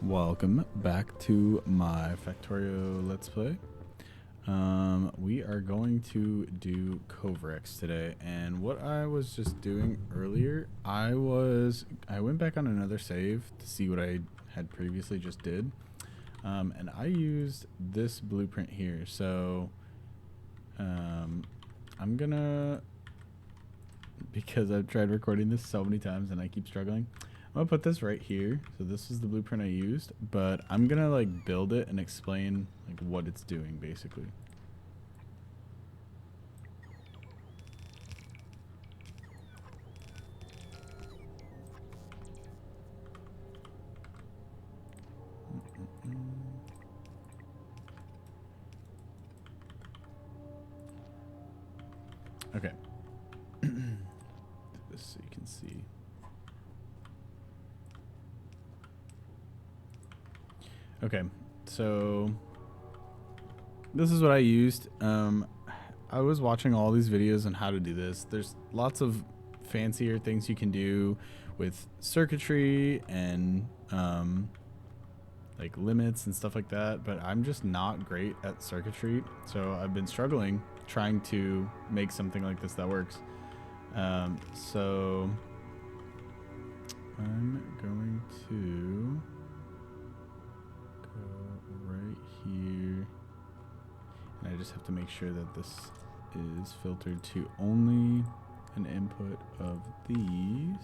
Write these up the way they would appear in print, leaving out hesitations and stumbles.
Welcome back to my Factorio Let's Play. We are going to do Kovarex today, and what I was just doing earlier, I went back on another save to see what I had previously just did, and I used this blueprint here. So I'm gonna, because I've tried recording this so many times and I keep struggling, I'm gonna put this right here. So this is the blueprint I used, but I'm gonna like build it and explain like what it's doing basically. Okay. Do this so you can see. Okay, so this is what I used. I was watching all these videos on how to do this. There's lots of fancier things you can do with circuitry and like limits and stuff like that, but I'm just not great at circuitry, so I've been struggling trying to make something like this that works. So I'm going to go right here, and I just have to make sure that this is filtered to only an input of these.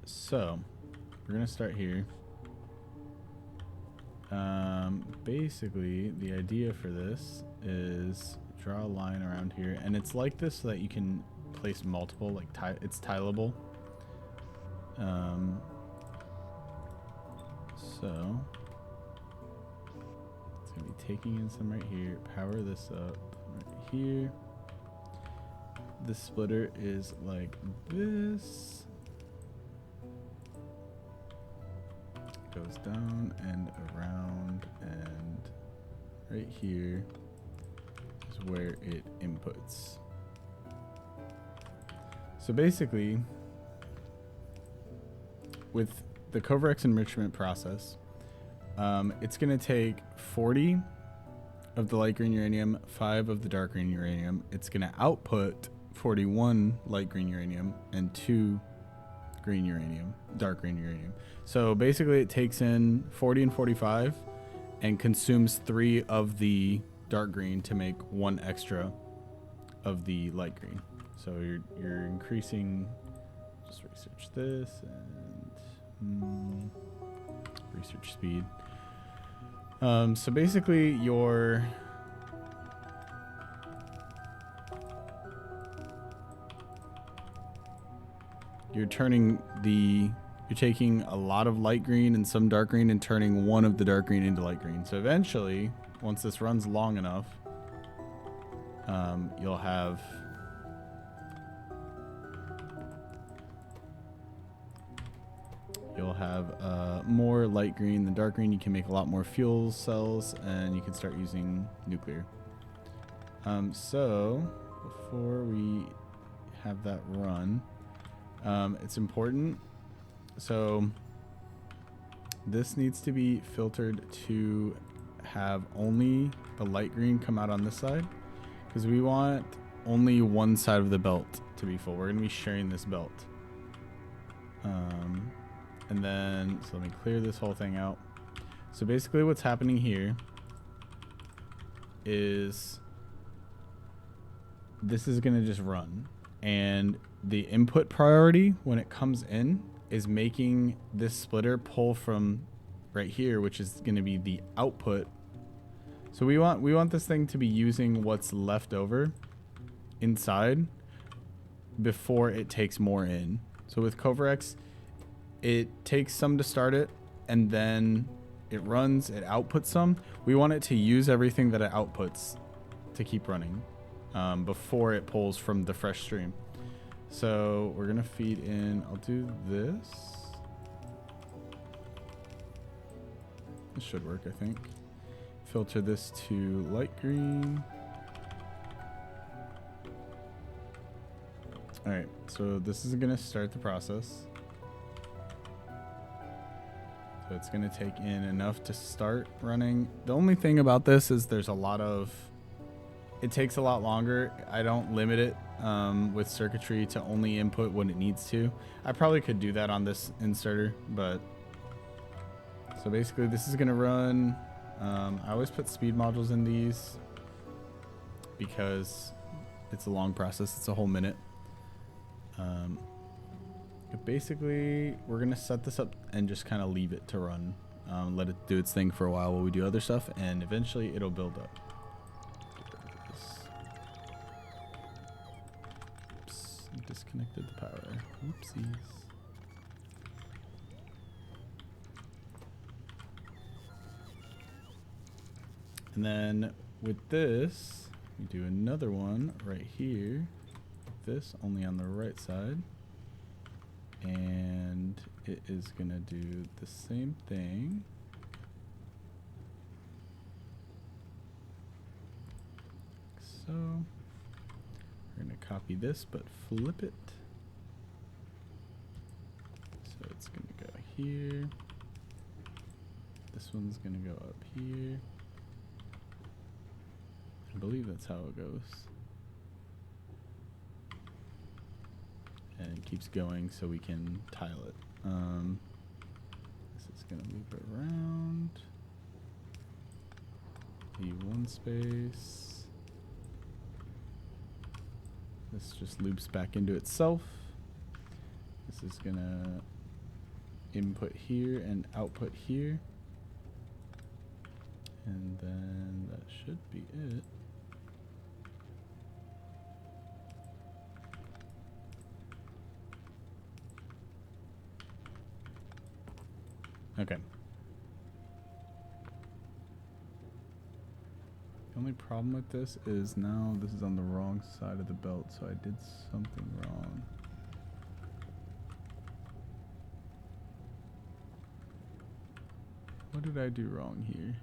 So we're gonna start here. Basically the idea for this is draw a line around here, and it's like this so that you can place multiple, like it's tileable. So it's gonna be taking in some right here, power this up right here. This splitter is like this, goes down and around, and right here is where it inputs. So basically, with the Kovarex enrichment process, it's going to take 40 of the light green uranium, 5 of the dark green uranium. It's going to output 41 light green uranium and 2 green uranium, dark green uranium. So basically it takes in 40 and 45 and consumes 3 of the dark green to make 1 extra of the light green. So you're increasing, just research this, and research speed. So basically you're taking a lot of light green and some dark green and turning 1 of the dark green into light green. So eventually, once this runs long enough, you'll have more light green than dark green. You can make a lot more fuel cells, and you can start using nuclear. So before we have that run, it's important. So this needs to be filtered to have only the light green come out on this side, because we want only one side of the belt to be full. We're going to be sharing this belt. And then, so let me clear this whole thing out. So basically what's happening here is this is going to just run, and the input priority when it comes in is making this splitter pull from right here, which is going to be the output. So we want this thing to be using what's left over inside before it takes more in. So with Kovarex, it takes some to start it, and then it runs, it outputs some. We want it to use everything that it outputs to keep running before it pulls from the fresh stream. So we're gonna feed in, I'll do this. This should work, I think. Filter this to light green. All right, so this is gonna start the process. So it's gonna take in enough to start running. The only thing about this is there's a lot of, it takes a lot longer. I don't limit it with circuitry to only input when it needs to. I probably could do that on this inserter, but so basically this is gonna run. I always put speed modules in these because it's a long process. It's a whole minute. But basically, we're going to set this up and just kind of leave it to run. Let it do its thing for a while we do other stuff, and eventually it'll build up. Oops, disconnected the power. Oopsies. And then with this, we do another one right here. This only on the right side. And it is gonna do the same thing. So we're gonna copy this but flip it. So it's gonna go here. This one's gonna go up here. I believe that's how it goes. And it keeps going so we can tile it. This is gonna loop around. Leave one space. This just loops back into itself. This is gonna input here and output here. And then that should be it. Okay. The only problem with this is now this is on the wrong side of the belt, so I did something wrong. What did I do wrong here?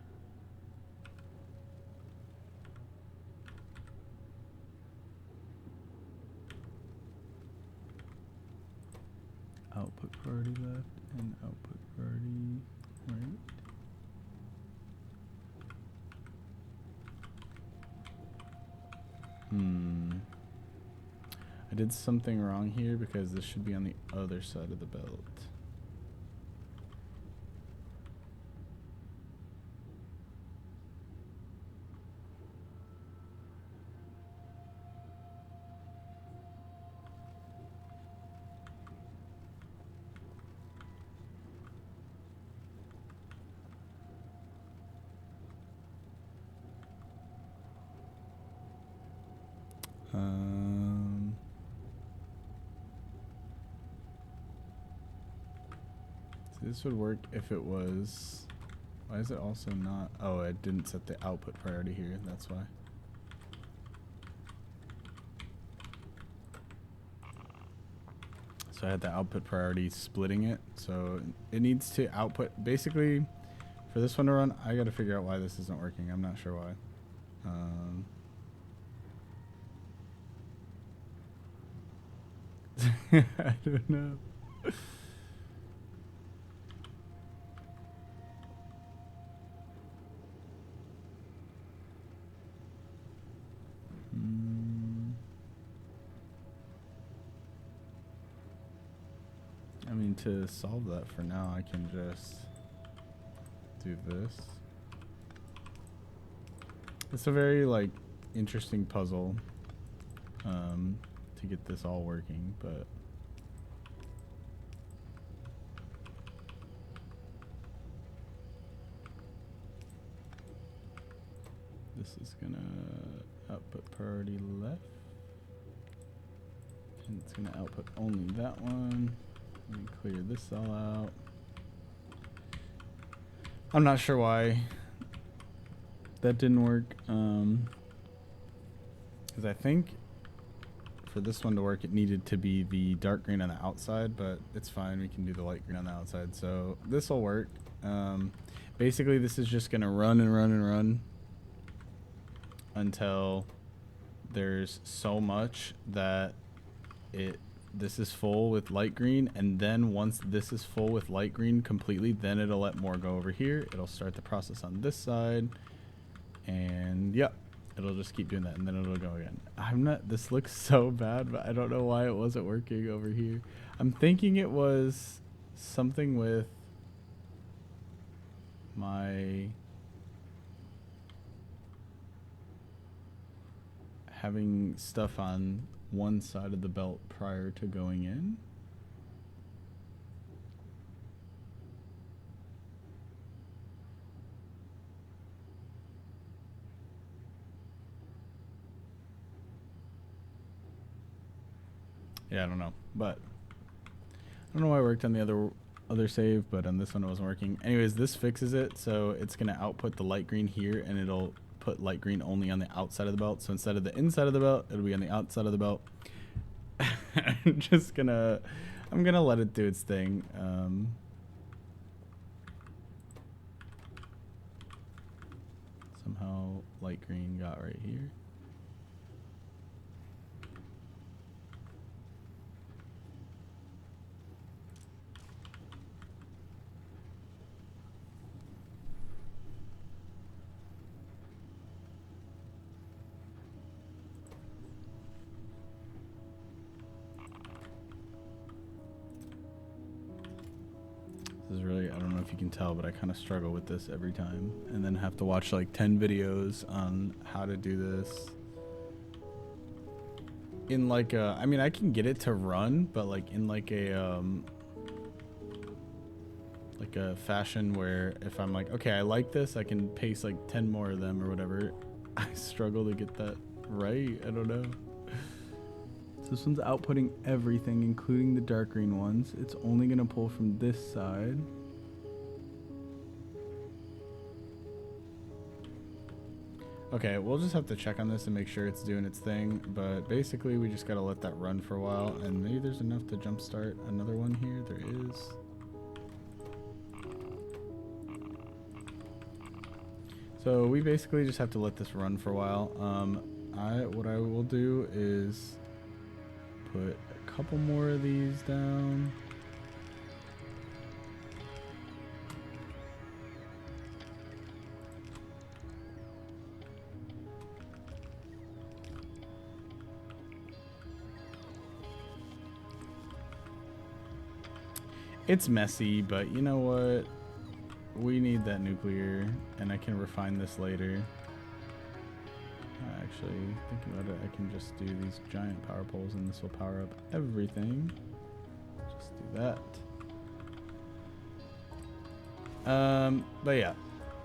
Output priority left and output priority right. I did something wrong here because this should be on the other side of the belt. So this would work if it was. Why is it also not? Oh, I didn't set the output priority here. That's why. So I had the output priority splitting it. So it needs to output. Basically, for this one to run, I got to figure out why this isn't working. I'm not sure why. I don't know. I mean, to solve that for now, I can just do this. It's a very, like, interesting puzzle to get this all working, but this is gonna output priority left, and it's gonna output only that one. Let me clear this all out. I'm not sure why that didn't work, because I think for this one to work it needed to be the dark green on the outside, but it's fine, we can do the light green on the outside, so this will work. Basically this is just gonna run and run and run until there's so much that this is full with light green, and then once this is full with light green completely, then it'll let more go over here. It'll start the process on this side, and yep, it'll just keep doing that, and then it'll go again. This looks so bad, but I don't know why it wasn't working over here. I'm thinking it was something with my having stuff on one side of the belt prior to going in. Yeah, I don't know, but I don't know why it worked on the other save, but on this one it wasn't working. Anyways, this fixes it, so it's gonna output the light green here, and it'll put light green only on the outside of the belt. So instead of the inside of the belt, it'll be on the outside of the belt. I'm gonna let it do its thing. Somehow light green got right here. This is really, I don't know if you can tell, but I kind of struggle with this every time, and then have to watch like 10 videos on how to do this in like a, I mean, I can get it to run, but like in like a fashion where if I'm like, okay, I like this, I can paste like 10 more of them or whatever. I struggle to get that right. I don't know. So this one's outputting everything, including the dark green ones. It's only going to pull from this side. Okay, we'll just have to check on this and make sure it's doing its thing. But basically, we just got to let that run for a while. And maybe there's enough to jumpstart another one here. There is. So we basically just have to let this run for a while. What I will do is put a couple more of these down. It's messy, but you know what? We need that nuclear, and I can refine this later. Actually, thinking about it, I can just do these giant power poles, and this will power up everything. Just do that. But yeah.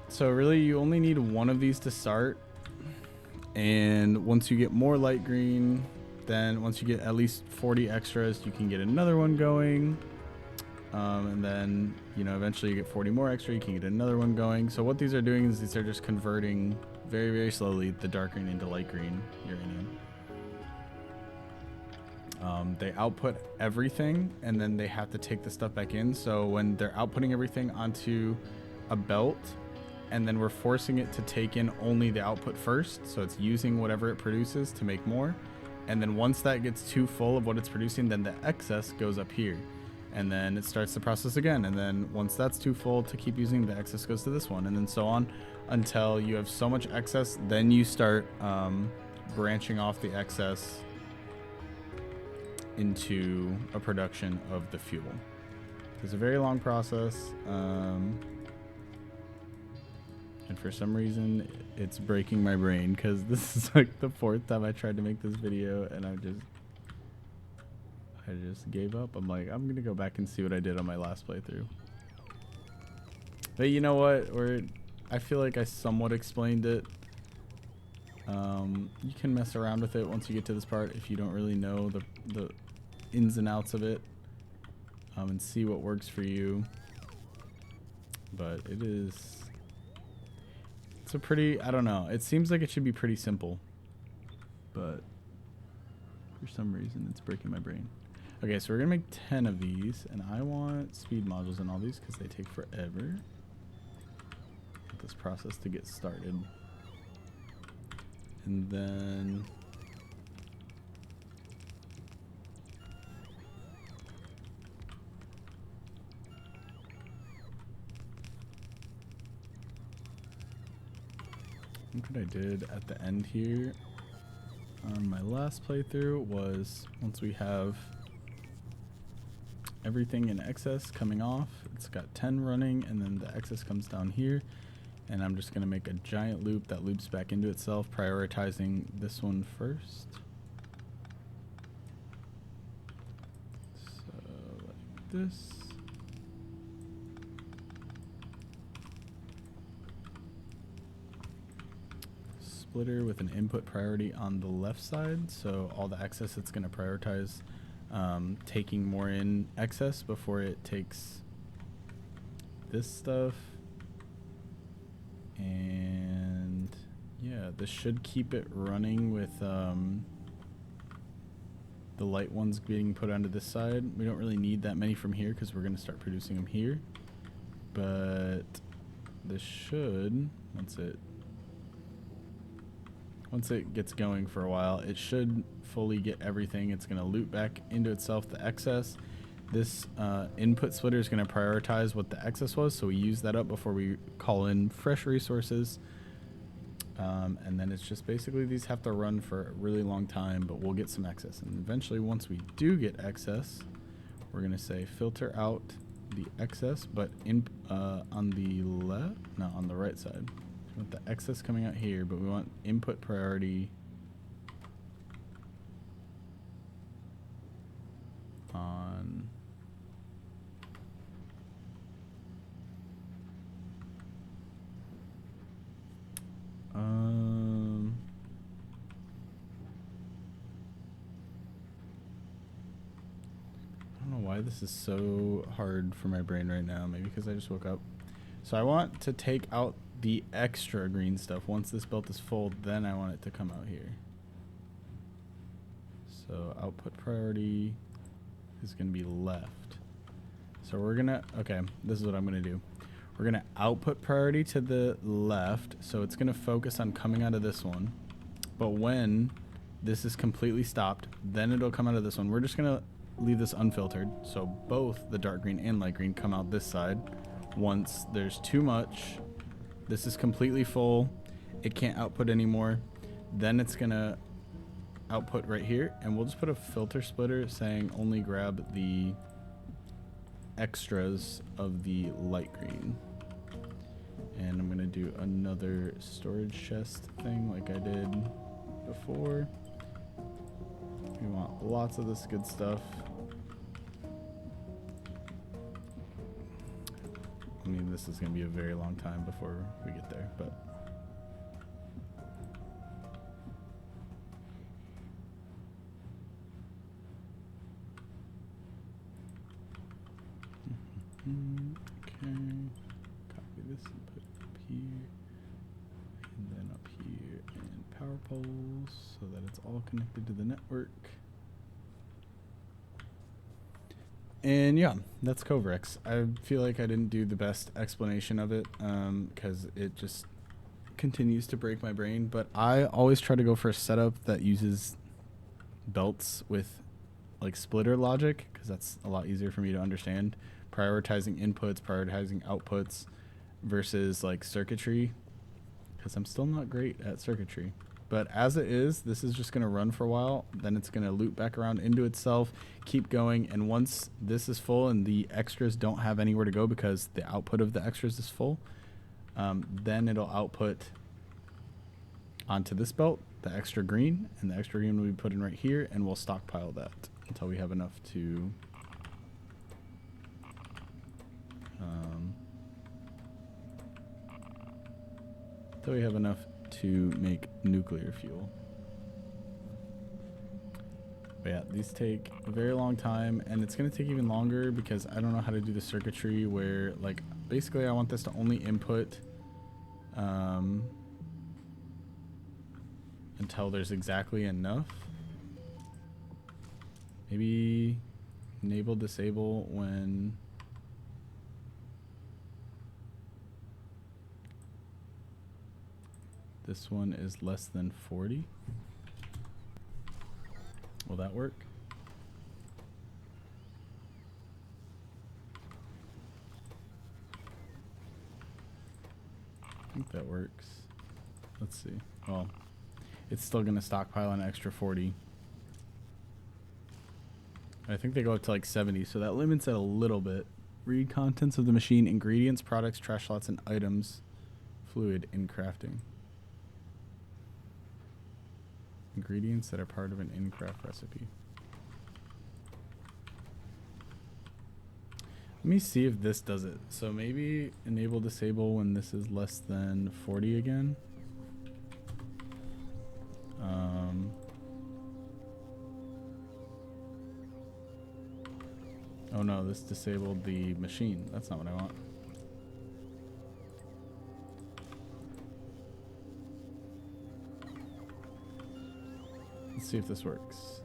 So really, you only need one of these to start. And once you get more light green, then once you get at least 40 extras, you can get another one going. And then, you know, eventually you get 40 more extra, you can get another one going. So what these are doing is these are just converting very, very slowly the dark green into light green uranium. They output everything, and then they have to take the stuff back in. So when they're outputting everything onto a belt, and then we're forcing it to take in only the output first, so it's using whatever it produces to make more. And then once that gets too full of what it's producing, then the excess goes up here. And then it starts the process again. And then once that's too full to keep using, the excess goes to this one, and then so on until you have so much excess. Then you start branching off the excess into a production of the fuel. It's a very long process. And for some reason, it's breaking my brain because this is like the 4th time I tried to make this video, and I just gave up. I'm like, I'm gonna go back and see what I did on my last playthrough. But you know what? I feel like I somewhat explained it. You can mess around with it once you get to this part if you don't really know the ins and outs of it, and see what works for you. But it's a pretty, I don't know. It seems like it should be pretty simple, but for some reason it's breaking my brain. Okay, so we're gonna make 10 of these, and I want speed modules in all these because they take forever. Get this process to get started. And then I think what I did at the end here on my last playthrough was once we have everything in excess coming off, it's got 10 running, and then the excess comes down here, and I'm just going to make a giant loop that loops back into itself, prioritizing this one first. So like this. Splitter with an input priority on the left side, so all the excess it's going to prioritize taking more in excess before it takes this stuff. And yeah, this should keep it running with the light ones being put onto this side. We don't really need that many from here because we're going to start producing them here, but this should, once it gets going for a while, it should fully get everything. It's going to loop back into itself the excess. This input splitter is going to prioritize what the excess was, so we use that up before we call in fresh resources. And then it's just basically these have to run for a really long time, but we'll get some excess. And eventually, once we do get excess, we're going to say filter out the excess, but on the left, no, on the right side. We want the excess coming out here, but we want input priority on I don't know why this is so hard for my brain right now. Maybe because I just woke up. So I want to take out the extra green stuff. Once this belt is full, then I want it to come out here. So output priority is going to be left. So we're going to, okay, this is what I'm going to do. We're going to output priority to the left. So it's going to focus on coming out of this one. But when this is completely stopped, then it'll come out of this one. We're just going to leave this unfiltered. So both the dark green and light green come out this side. Once there's too much, this is completely full, it can't output anymore, then it's gonna output right here, and we'll just put a filter splitter saying only grab the extras of the light green. And I'm gonna do another storage chest thing like I did before. We want lots of this good stuff. I mean, this is going to be a very long time before we get there, but okay, copy this and put it up here, and then up here, and power poles so that it's all connected to the network. And yeah, that's Kovarex. I feel like I didn't do the best explanation of it because it just continues to break my brain. But I always try to go for a setup that uses belts with like splitter logic because that's a lot easier for me to understand. Prioritizing inputs, prioritizing outputs versus like circuitry, because I'm still not great at circuitry. But as it is, this is just going to run for a while. Then it's going to loop back around into itself, keep going. And once this is full and the extras don't have anywhere to go because the output of the extras is full, then it'll output onto this belt, the extra green. And the extra green will be put in right here. And we'll stockpile that until we have enough to... until we have enough to make nuclear fuel. But yeah, these take a very long time, and it's going to take even longer because I don't know how to do the circuitry where, like, basically I want this to only input until there's exactly enough. Maybe enable, disable when... this one is less than 40. Will that work? I think that works. Let's see. Well, it's still going to stockpile an extra 40. I think they go up to like 70, so that limits it a little bit. Read contents of the machine, ingredients, products, trash lots, and items. Fluid in crafting. Ingredients that are part of an in-craft recipe. Let me see if this does it. So maybe enable disable when this is less than 40 again. Oh no, this disabled the machine. That's not what I want. Let's see if this works.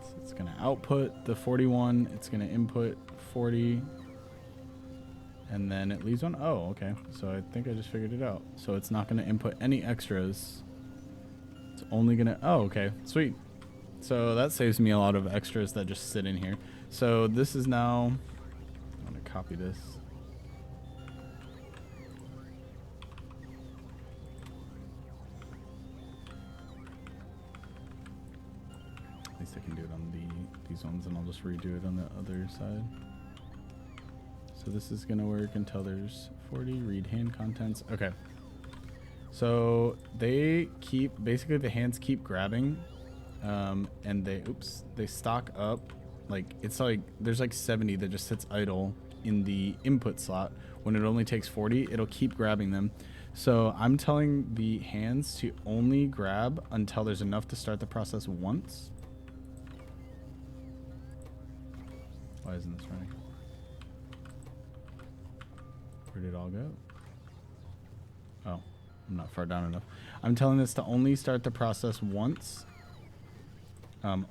So it's going to output the 41. It's going to input 40. And then it leaves one. Oh, okay. So I think I just figured it out. So it's not going to input any extras. It's only going to... Oh, okay. Sweet. So that saves me a lot of extras that just sit in here. So this is now... I'm going to copy this. At least I can do it on these ones, and I'll just redo it on the other side. So this is going to work until there's 40. Read hand contents. Okay. So they keep... Basically, the hands keep grabbing. And they stock up. Like, it's like there's like 70 that just sits idle in the input slot. When it only takes 40, it'll keep grabbing them. So I'm telling the hands to only grab until there's enough to start the process once. Why isn't this running? Where did it all go? Oh, I'm not far down enough. I'm telling this to only start the process once.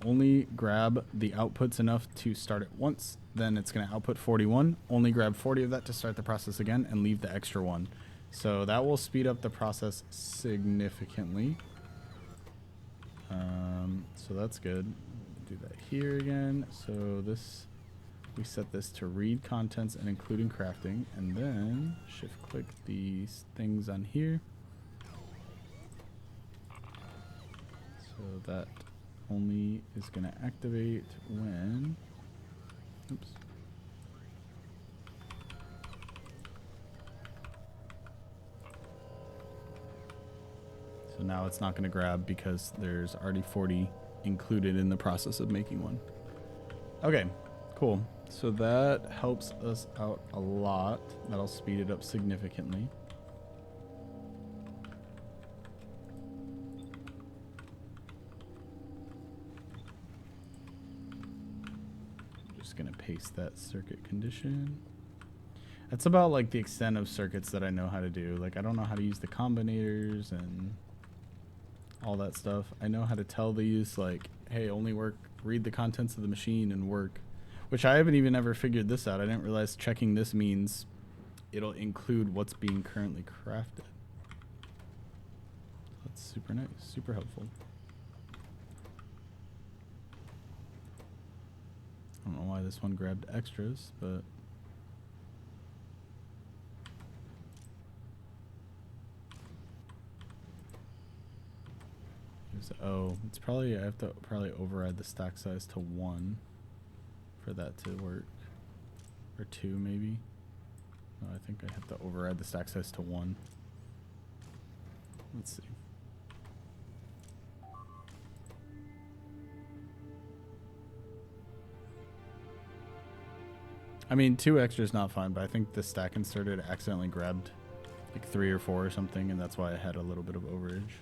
Only grab the outputs enough to start it once. Then it's going to output 41. Only grab 40 of that to start the process again and leave the extra one. So that will speed up the process significantly. So that's good. Do that here again. So this, we set this to read contents and including crafting. And then shift click these things on here. So that only is going to activate when... Oops. So now it's not going to grab because there's already 40 included in the process of making one. Okay, cool. So that helps us out a lot. That'll speed it up significantly. Gonna paste that circuit condition. That's about like the extent of circuits that I know how to do. Like, I don't know how to use the combinators and all that stuff. I know how to tell these, like, hey, only work, read the contents of the machine and work, which I haven't even ever figured this out. I didn't realize checking this means it'll include what's being currently crafted. That's super nice, super helpful. I don't know why this one grabbed extras, but oh, it's probably, I have to probably override the stack size to 1 for that to work, or 2 maybe. No, I think I have to override the stack size to 1. Let's see. I mean, 2 extra is not fine, but I think the stack inserted accidentally grabbed like 3 or 4 or something, and that's why I had a little bit of overage.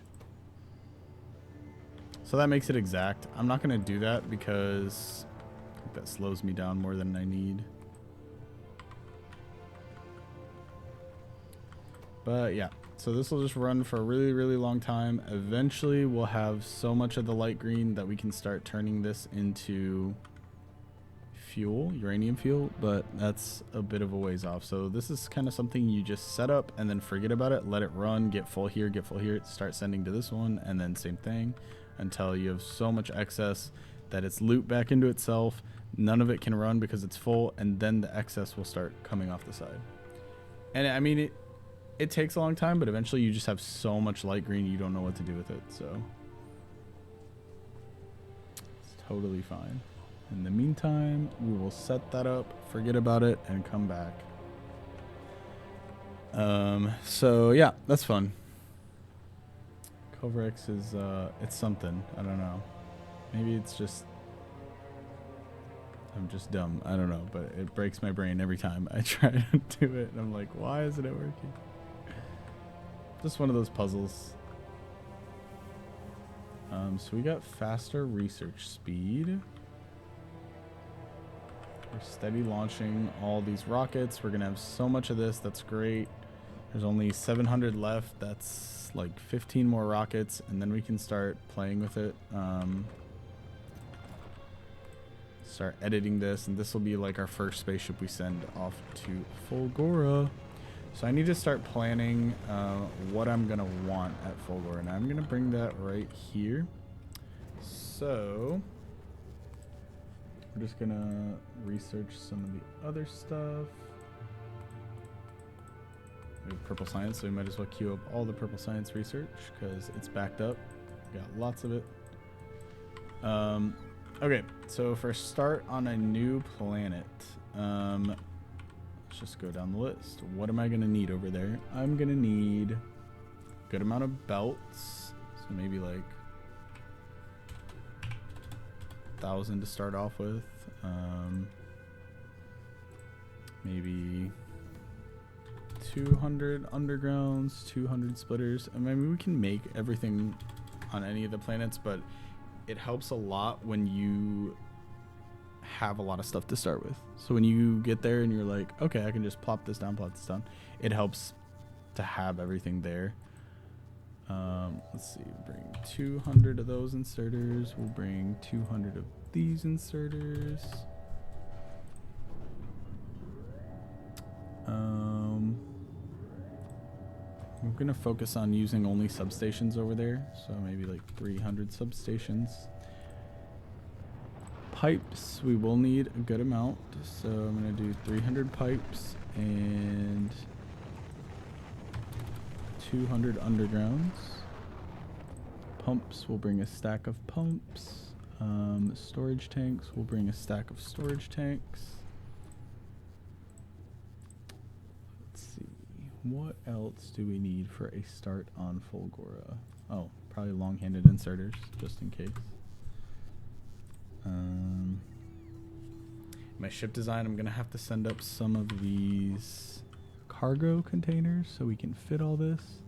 So that makes it exact. I'm not going to do that because I think that slows me down more than I need. But yeah, so this will just run for a really, really long time. Eventually, we'll have so much of the light green that we can start turning this into fuel, uranium fuel, but that's a bit of a ways off. So this is kind of something you just set up and then forget about it, let it run, get full here, start sending to this one, and then same thing until you have so much excess that it's looped back into itself. None of it can run because it's full, and then the excess will start coming off the side. And I mean, it takes a long time, but eventually you just have so much light green you don't know what to do with it, so it's totally fine. In the meantime, we will set that up, forget about it, and come back. So yeah, that's fun. Kovarex is it's something. I don't know. Maybe it's just I'm just dumb. I don't know, but it breaks my brain every time I try to do it. And I'm like, why isn't it working? Just one of those puzzles. So we got faster research speed. We're steady launching all these rockets. We're gonna have so much of this. That's great. There's only 700 left. That's like 15 more rockets, and then we can start playing with it. Start editing this, and this will be like our first spaceship we send off to Fulgora. So I need to start planning what I'm gonna want at Fulgora, and I'm gonna bring that right here. So we're just gonna research some of the other stuff. We have purple science, so we might as well queue up all the purple science research because it's backed up. We got lots of it. Okay, so for a start on a new planet, let's just go down the list. What am I gonna need over there? I'm gonna need a good amount of belts, so maybe like 1,000 to start off with. Maybe 200 undergrounds, 200 splitters. I mean, we can make everything on any of the planets, but it helps a lot when you have a lot of stuff to start with. So when you get there and you're like, okay, I can just plop this down, it helps to have everything there. Let's see, bring 200 of those inserters. We'll bring 200 of these inserters. I'm gonna focus on using only substations over there, so maybe like 300 substations. Pipes, we will need a good amount, so I'm gonna do 300 pipes and 200 undergrounds. Pumps, will bring a stack of pumps. Storage tanks, will bring a stack of storage tanks. What else do we need for a start on Fulgora? Oh, probably long-handed inserters, just in case. My ship design, I'm going to have to send up some of these cargo containers so we can fit all this.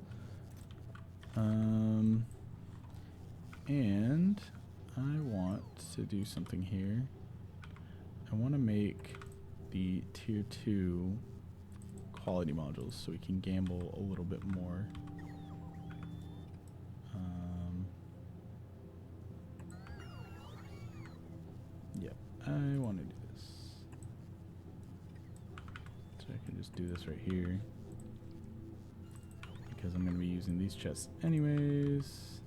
And I want to do something here. I want to make the tier 2 quality modules so we can gamble a little bit more. Yep, I want to do this. So I can just do this right here because I'm going to be using these chests anyways.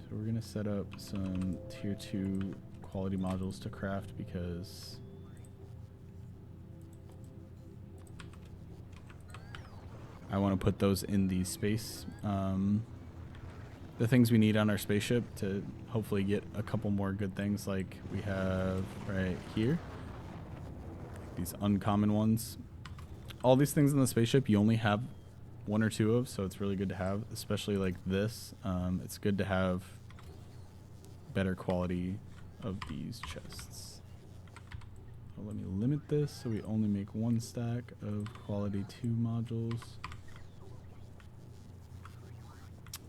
So we're going to set up some tier 2 quality modules to craft because I want to put those in the space, the things we need on our spaceship to hopefully get a couple more good things like we have right here. These uncommon ones. All these things in the spaceship you only have 1 or 2 of, so it's really good to have, especially like this. It's good to have better quality of these chests. So let me limit this so we only make 1 stack of quality 2 modules.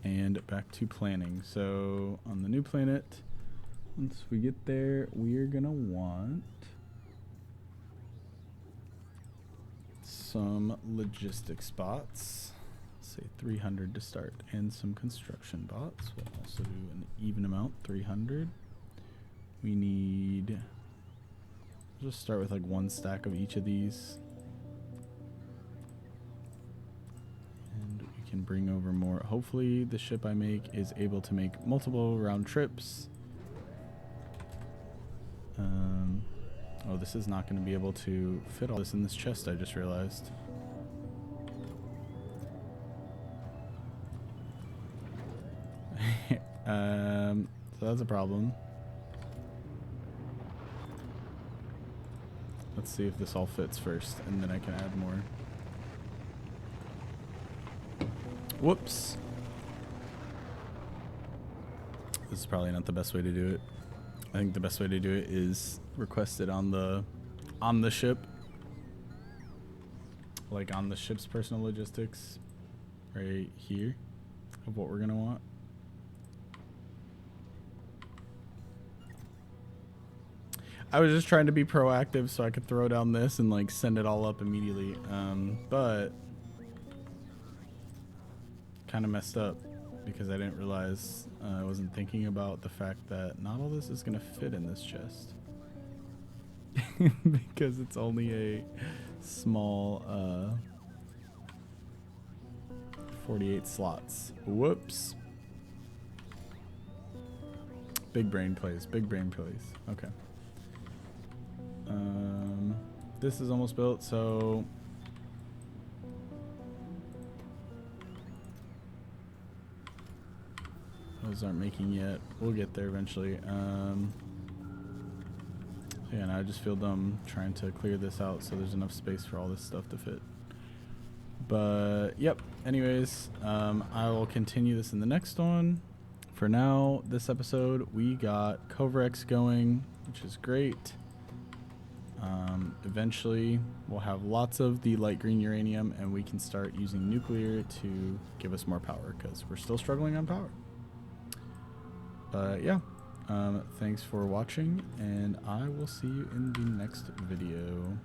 And back to planning. So on the new planet, once we get there, we're gonna want some logistic spots. Say 300 to start, and some construction bots. We'll also do an even amount, 300. We need, just start with like 1 stack of each of these. Can bring over more. Hopefully the ship I make is able to make multiple round trips. Oh, this is not going to be able to fit all this in this chest, I just realized. So that's a problem. Let's see if this all fits first, and then I can add more. Whoops. This is probably not the best way to do it. I think the best way to do it is request it on the ship. Like on the ship's personal logistics. Right here. Of what we're gonna want. I was just trying to be proactive so I could throw down this and like send it all up immediately. But kind of messed up because I didn't realize I wasn't thinking about the fact that not all this is gonna fit in this chest. Because it's only a small 48 slots. Whoops. Big brain plays. Big brain plays. Okay. This is almost built, so those aren't making yet. We'll get there eventually. Yeah, and I just feel dumb trying to clear this out so there's enough space for all this stuff to fit. But yep. Anyways, I will continue this in the next one. For now, this episode we got Kovarex going, which is great. Eventually, we'll have lots of the light green uranium, and we can start using nuclear to give us more power because we're still struggling on power. But yeah, thanks for watching, and I will see you in the next video.